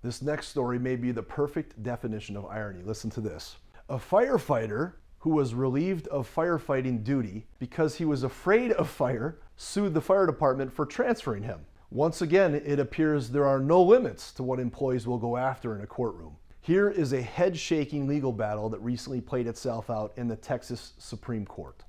This next story may be the perfect definition of irony. Listen to this. A firefighter who was relieved of firefighting duty because he was afraid of fire sued the fire department for transferring him. Once again, it appears there are no limits to what employees will go after in a courtroom. Here is a head-shaking legal battle that recently played itself out in the Texas Supreme Court.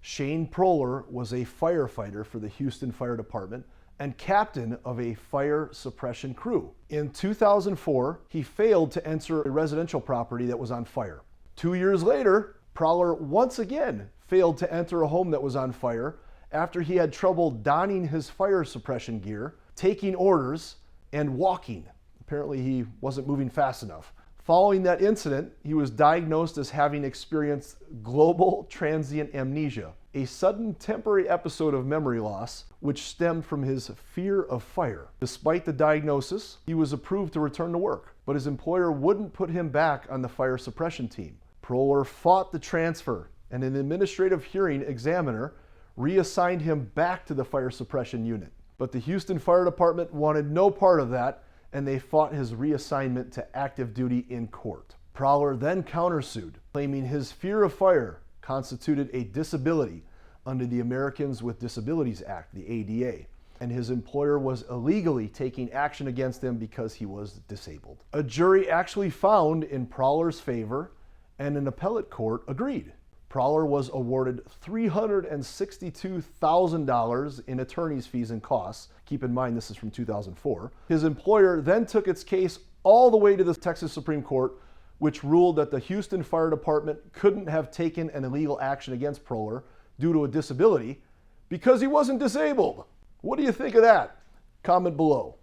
Shane Proler was a firefighter for the Houston Fire Department and captain of a fire suppression crew. In 2004, he failed to enter a residential property that was on fire. 2 years later, Proler once again failed to enter a home that was on fire after he had trouble donning his fire suppression gear, taking orders, and walking. Apparently he wasn't moving fast enough. Following that incident, he was diagnosed as having experienced global transient amnesia, a sudden temporary episode of memory loss which stemmed from his fear of fire. Despite the diagnosis, he was approved to return to work, but his employer wouldn't put him back on the fire suppression team. Proler fought the transfer, and an administrative hearing examiner reassigned him back to the fire suppression unit. But the Houston Fire Department wanted no part of that, and they fought his reassignment to active duty in court. Proler then countersued, claiming his fear of fire constituted a disability under the Americans with Disabilities Act, the ADA, and his employer was illegally taking action against him because he was disabled. A jury actually found in Proler's favor, and an appellate court agreed. Proler was awarded $362,000 in attorney's fees and costs. Keep in mind, this is from 2004. His employer then took its case all the way to the Texas Supreme Court, which ruled that the Houston Fire Department couldn't have taken an illegal action against Proler due to a disability because he wasn't disabled. What do you think of that? Comment below.